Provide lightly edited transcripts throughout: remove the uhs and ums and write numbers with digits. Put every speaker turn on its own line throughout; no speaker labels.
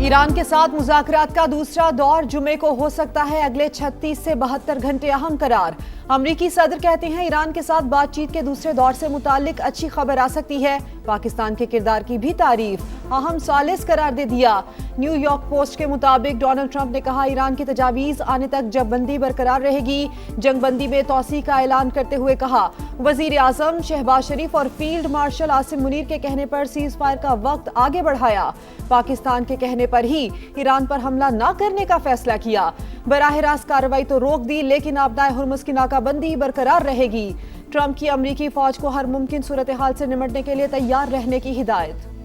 ایران کے ساتھ مذاکرات کا دوسرا دور جمعے کو ہو سکتا ہے اگلے 36 سے 72 گھنٹے اہم قرار۔ امریکی صدر کہتے ہیں ایران کے ساتھ بات چیت کے دوسرے دور سے متعلق اچھی خبر آ سکتی ہے۔ پاکستان کے کردار کی بھی تعریف اہم ثالث قرار دے دیا۔ نیو یارک پوسٹ کے مطابق ڈونلڈ ٹرمپ نے کہا ایران کی تجاویز آنے تک جنگ بندی برقرار رہے گی۔ جنگ بندی میں توسیع کا اعلان کرتے ہوئے کہا وزیر اعظم شہباز شریف اور فیلڈ مارشل عاصم منیر کے کہنے پر سیز فائر کا وقت آگے بڑھایا۔ پاکستان کے کہنے پر ہی ایران پر حملہ نہ کرنے کا فیصلہ کیا۔ براہ راست کارروائی تو روک دی لیکن آبدائے ہرمز کی ناکہ بندی برقرار رہے گی۔ ٹرمپ کی امریکی فوج کو ہر ممکن صورتحال سے نمٹنے کے لیے تیار رہنے کی ہدایت۔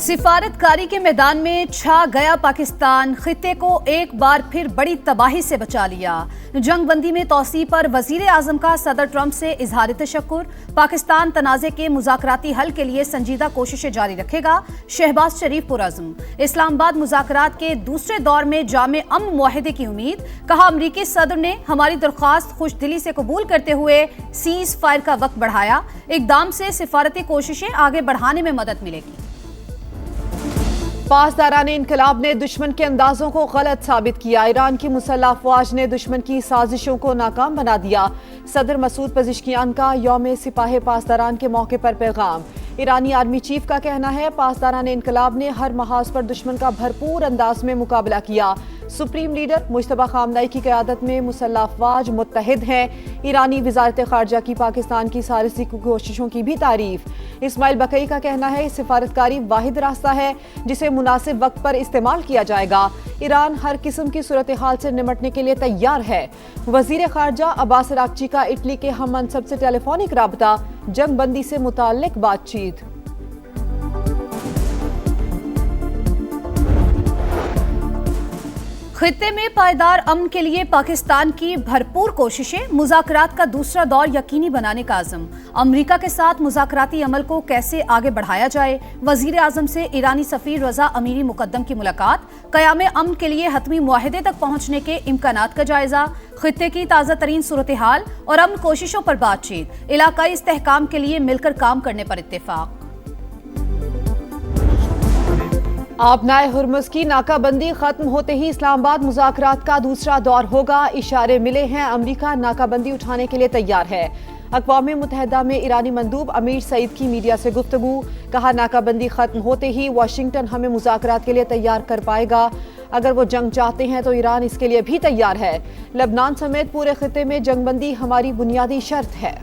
سفارتکاری کے میدان میں چھا گیا پاکستان، خطے کو ایک بار پھر بڑی تباہی سے بچا لیا۔ جنگ بندی میں توسیع پر وزیر اعظم کا صدر ٹرمپ سے اظہار تشکر۔ پاکستان تنازع کے مذاکراتی حل کے لیے سنجیدہ کوششیں جاری رکھے گا، شہباز شریف پرعزم۔ اسلام آباد مذاکرات کے دوسرے دور میں جامع امن معاہدے کی امید، کہا امریکی صدر نے ہماری درخواست خوش دلی سے قبول کرتے ہوئے سیز فائر کا وقت بڑھایا۔ اقدام سے سفارتی کوششیں آگے بڑھانے میں مدد ملے گی۔
پاسداران انقلاب نے دشمن کے اندازوں کو غلط ثابت کیا۔ ایران کی مسلح افواج نے دشمن کی سازشوں کو ناکام بنا دیا۔ صدر مسعود پزشکیان کا یوم سپاہ پاسداران کے موقع پر پیغام۔ ایرانی آرمی چیف کا کہنا ہے پاسداران انقلاب نے ہر محاذ پر دشمن کا بھرپور انداز میں مقابلہ کیا۔ سپریم لیڈر مجتبیٰ خامنہئی کی قیادت میں مسلح افواج متحد ہیں۔ ایرانی وزارت خارجہ کی پاکستان کی ثالثی کوششوں کی بھی تعریف۔ اسماعیل بقئی کا کہنا ہے سفارتکاری واحد راستہ ہے جسے مناسب وقت پر استعمال کیا جائے گا۔ ایران ہر قسم کی صورتحال سے نمٹنے کے لیے تیار ہے۔ وزیر خارجہ عباس اراغچی کا اٹلی کے ہم منصب سے ٹیلی فونک رابطہ، جنگ بندی سے متعلق بات چیت۔
خطے میں پائیدار امن کے لیے پاکستان کی بھرپور کوششیں، مذاکرات کا دوسرا دور یقینی بنانے کا عزم۔ امریکہ کے ساتھ مذاکراتی عمل کو کیسے آگے بڑھایا جائے، وزیر اعظم سے ایرانی سفیر رضا امیری مقدم کی ملاقات۔ قیام امن کے لیے حتمی معاہدے تک پہنچنے کے امکانات کا جائزہ۔ خطے کی تازہ ترین صورتحال اور امن کوششوں پر بات چیت۔ علاقائی استحکام کے لیے مل کر کام کرنے پر اتفاق۔
آبنائے ہرمز کی ناکہ بندی ختم ہوتے ہی اسلام آباد مذاکرات کا دوسرا دور ہوگا۔ اشارے ملے ہیں امریکہ ناکہ بندی اٹھانے کے لیے تیار ہے۔ اقوام متحدہ میں ایرانی مندوب امیر سعید کی میڈیا سے گفتگو، کہا ناکہ بندی ختم ہوتے ہی واشنگٹن ہمیں مذاکرات کے لیے تیار کر پائے گا۔ اگر وہ جنگ چاہتے ہیں تو ایران اس کے لیے بھی تیار ہے۔ لبنان سمیت پورے خطے میں جنگ بندی ہماری بنیادی شرط ہے۔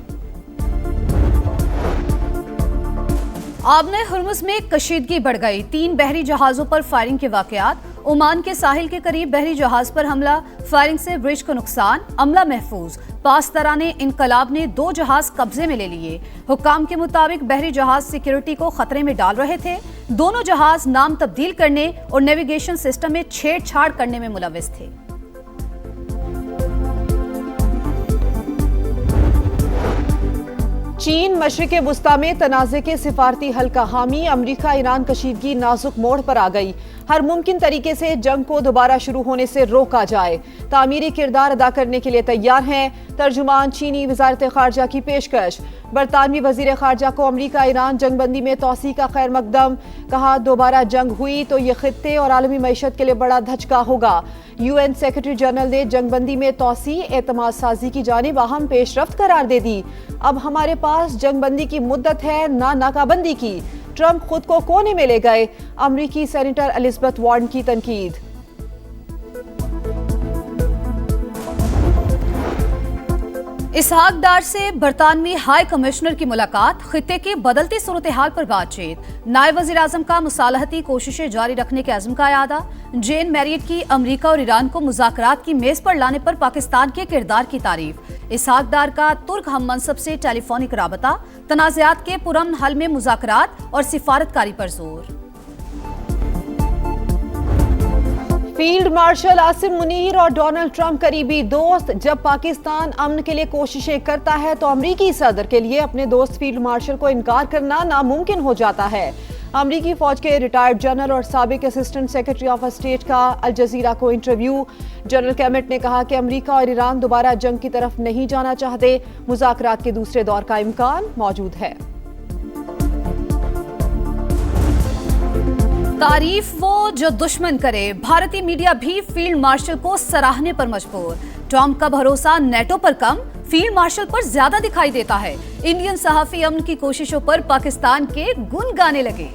آبنائے ہرمز میں کشیدگی بڑھ گئی، 3 بحری جہازوں پر فائرنگ کے واقعات۔ عمان کے ساحل کے قریب بحری جہاز پر حملہ، فائرنگ سے برج کو نقصان، عملہ محفوظ۔ پاسداران انقلاب نے 2 جہاز قبضے میں لے لیے۔ حکام کے مطابق بحری جہاز سیکیورٹی کو خطرے میں ڈال رہے تھے۔ دونوں جہاز نام تبدیل کرنے اور نیویگیشن سسٹم میں چھیڑ چھاڑ کرنے میں ملوث تھے۔
چین مشرق وسطی میں تنازع کے سفارتی حل کا حامی، امریکہ ایران کشیدگی نازک موڑ پر آ گئی۔ ہر ممکن طریقے سے جنگ کو دوبارہ شروع ہونے سے روکا جائے۔ تعمیری کردار ادا کرنے کے لیے تیار ہیں۔ ترجمان چینی وزارت خارجہ کی پیشکش۔ برطانوی وزیر خارجہ کو امریکہ ایران جنگ بندی میں توسیع کا خیر مقدم، کہا دوبارہ جنگ ہوئی تو یہ خطے اور عالمی معیشت کے لیے بڑا دھچکا ہوگا۔ UN سیکرٹری جنرل نے جنگ بندی میں توسیع اعتماد سازی کی جانب اہم پیش رفت قرار دے دی۔ اب ہمارے پاس جنگ بندی کی مدت ہے، نہ ناکہ بندی کی۔ ٹرمپ خود کو کونے میں لے گئے، امریکی سینیٹر الزبتھ وارن کی تنقید۔
اسحاق ڈار سے برطانوی ہائی کمشنر کی ملاقات، خطے کی بدلتی صورتحال پر بات چیت۔ نائب وزیر اعظم کا مصالحتی کوششیں جاری رکھنے کے عزم کا اعادہ۔ جین میریٹ کی امریکہ اور ایران کو مذاکرات کی میز پر لانے پر پاکستان کے کردار کی تعریف۔ اسحاق ڈار کا ترک ہم منصب سے ٹیلی فونک رابطہ، تنازعات کے پرامن حل میں مذاکرات اور سفارتکاری پر زور۔
فیلڈ مارشل عاصم منیر اور ڈونلڈ ٹرمپ قریبی دوست۔ جب پاکستان امن کے لیے کوششیں کرتا ہے تو امریکی صدر کے لیے اپنے دوست فیلڈ مارشل کو انکار کرنا ناممکن ہو جاتا ہے۔ امریکی فوج کے ریٹائرڈ جنرل اور سابق اسسٹنٹ سیکرٹری آف اسٹیٹ کا الجزیرہ کو انٹرویو۔ جنرل کیمٹ نے کہا کہ امریکہ اور ایران دوبارہ جنگ کی طرف نہیں جانا چاہتے، مذاکرات کے دوسرے دور کا امکان موجود ہے۔
تعریف وہ جو دشمن کرے، بھارتی میڈیا بھی فیلڈ مارشل کو سراہنے پر مجبور۔ ٹرمپ کا بھروسہ نیٹو پر کم، فیلڈ مارشل پر زیادہ دکھائی دیتا ہے۔ انڈین صحافی امن کی کوششوں پر پاکستان کے گن گانے لگے۔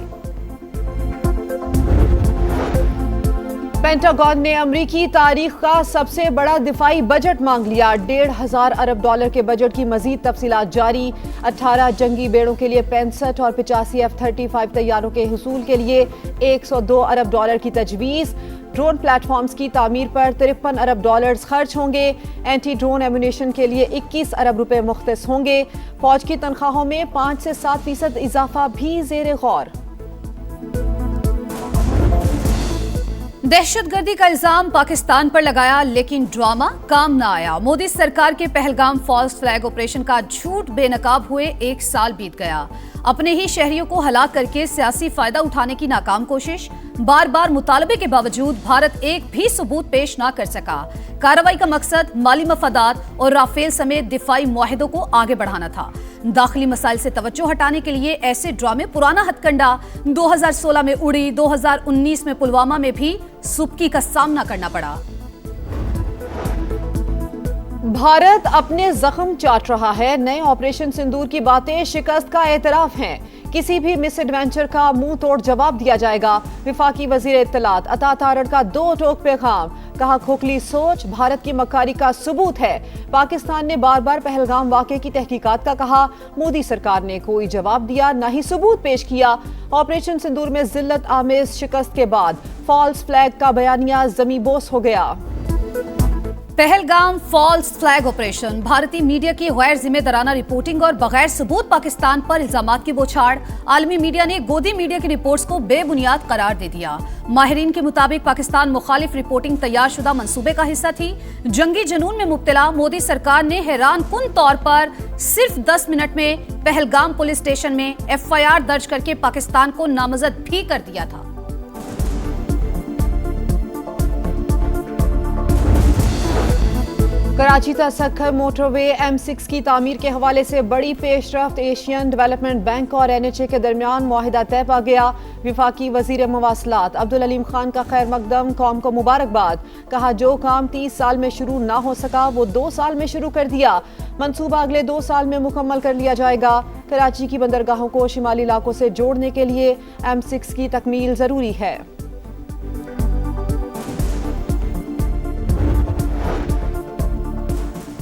پینٹاگون نے امریکی تاریخ کا سب سے بڑا دفاعی بجٹ مانگ لیا۔ 1,500 ارب ڈالر کے بجٹ کی مزید تفصیلات جاری۔ 18 جنگی بیڑوں کے لیے 65 اور 85 F-35 طیاروں کے حصول کے لیے 102 ارب ڈالر کی تجویز۔ ڈرون پلیٹ فارمز کی تعمیر پر 53 ارب ڈالرز خرچ ہوں گے۔ اینٹی ڈرون ایمونیشن کے لیے 21 ارب روپے مختص ہوں گے۔ فوج کی تنخواہوں میں 5 سے 7% اضافہ بھی زیر غور۔
دہشت گردی کا الزام پاکستان پر لگایا، لیکن ڈرامہ کام نہ آیا۔ مودی سرکار کے پہلگام فالس فلیگ آپریشن کا جھوٹ بے نقاب ہوئے 1 سال بیت گیا۔ اپنے ہی شہریوں کو ہلاک کر کے سیاسی فائدہ اٹھانے کی ناکام کوشش، بار بار مطالبے کے باوجود بھارت ایک بھی ثبوت پیش نہ کر سکا۔ کارروائی کا مقصد مالی مفادات اور رافیل سمیت دفاعی معاہدوں کو آگے بڑھانا تھا۔ داخلی مسائل سے توجہ ہٹانے کے لیے ایسے ڈرامے پرانا ہتھ کنڈا 2016 میں اڑی، 2019 میں پلوامہ میں بھی سبکی کا سامنا کرنا پڑا۔
بھارت اپنے زخم چاٹ رہا ہے۔ نئے آپریشن سندور کی باتیں شکست کا اعتراف ہیں۔ کسی بھی مس ایڈوینچر کا منہ توڑ جواب دیا جائے گا۔ وفاقی وزیر اطلاعات عطا تارڑ کا 2 ٹوک پیغام، کہا کھوکھلی سوچ بھارت کی مکاری کا ثبوت ہے۔ پاکستان نے بار بار پہلگام واقعے کی تحقیقات کا کہا، مودی سرکار نے کوئی جواب دیا نہ ہی ثبوت پیش کیا۔ آپریشن سندور میں ذلت آمیز شکست کے بعد فالس فلیگ کا بیانیہ زمیں بوس ہو گیا۔
پہلگام فالس فلیگ آپریشن، بھارتی میڈیا کی غیر ذمہ دارانہ رپورٹنگ اور بغیر ثبوت پاکستان پر الزامات کی بوچھاڑ۔ عالمی میڈیا نے گودی میڈیا کی رپورٹس کو بے بنیاد قرار دے دیا۔ ماہرین کے مطابق پاکستان مخالف رپورٹنگ تیار شدہ منصوبے کا حصہ تھی۔ جنگی جنون میں مبتلا مودی سرکار نے حیران کن طور پر صرف 10 منٹ میں پہلگام پولیس اسٹیشن میں FIR درج کر کے پاکستان کو نامزد بھی کر دیا تھا۔
کراچی تا سکھر موٹر وے M6 کی تعمیر کے حوالے سے بڑی پیش رفت۔ ایشین ڈیولپمنٹ بینک اور NHA کے درمیان معاہدہ طے پا گیا۔ وفاقی وزیر مواصلات عبدالعلیم خان کا خیر مقدم، قوم کو مبارکباد۔ کہا جو کام 30 سال میں شروع نہ ہو سکا وہ 2 سال میں شروع کر دیا۔ منصوبہ اگلے 2 سال میں مکمل کر لیا جائے گا۔ کراچی کی بندرگاہوں کو شمالی علاقوں سے جوڑنے کے لیے M6 کی تکمیل ضروری ہے۔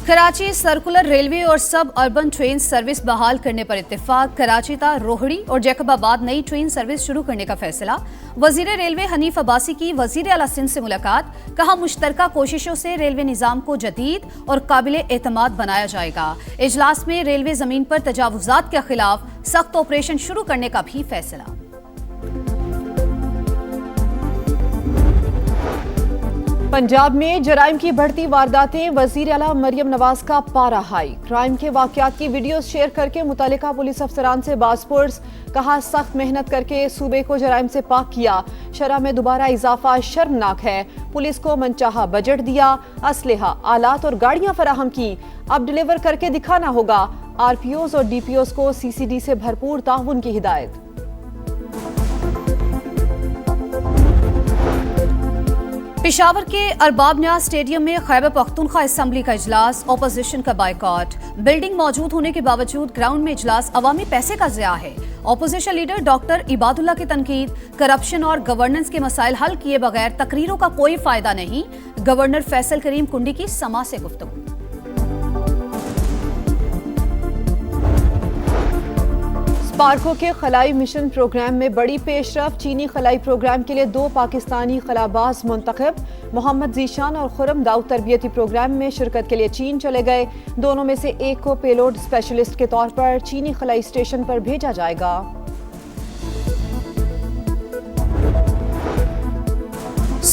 کراچی سرکولر ریلوے اور سب اربن ٹرین سروس بحال کرنے پر اتفاق۔ کراچی تا روہڑی اور جیکب آباد نئی ٹرین سروس شروع کرنے کا فیصلہ۔ وزیر ریلوے حنیف عباسی کی وزیر اعلیٰ سندھ سے ملاقات، کہا مشترکہ کوششوں سے ریلوے نظام کو جدید اور قابل اعتماد بنایا جائے گا۔ اجلاس میں ریلوے زمین پر تجاوزات کے خلاف سخت آپریشن شروع کرنے کا بھی فیصلہ۔
پنجاب میں جرائم کی بڑھتی وارداتیں، وزیر اعلیٰ مریم نواز کا پارا ہائی۔ کرائم کے واقعات کی ویڈیوز شیئر کر کے متعلقہ پولیس افسران سے باز پرس، کہا سخت محنت کر کے صوبے کو جرائم سے پاک کیا۔ شرح میں دوبارہ اضافہ شرمناک ہے۔ پولیس کو منچاہا بجٹ دیا، اسلحہ، آلات اور گاڑیاں فراہم کی، اب ڈیلیور کر کے دکھانا ہوگا۔ RPOs اور DPOs کو CCD سے بھرپور تعاون کی ہدایت۔
پشاور کے ارباب نیاز اسٹیڈیم میں خیبر پختونخوا اسمبلی کا اجلاس، اپوزیشن کا بائیکاٹ۔ بلڈنگ موجود ہونے کے باوجود گراؤنڈ میں اجلاس عوامی پیسے کا ضیاع ہے۔ اپوزیشن لیڈر ڈاکٹر عباد اللہ کی تنقید، کرپشن اور گورننس کے مسائل حل کیے بغیر تقریروں کا کوئی فائدہ نہیں۔ گورنر فیصل کریم کنڈی کی سما سے گفتگو۔
اسپارکو کے خلائی مشن پروگرام میں بڑی پیش رفت۔ چینی خلائی پروگرام کے لیے 2 پاکستانی خلاباز منتخب، محمد ذیشان اور خرم داؤد تربیتی پروگرام میں شرکت کے لیے چین چلے گئے۔ دونوں میں سے ایک کو پیلوڈ اسپیشلسٹ کے طور پر چینی خلائی اسٹیشن پر بھیجا جائے گا۔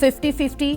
50-50,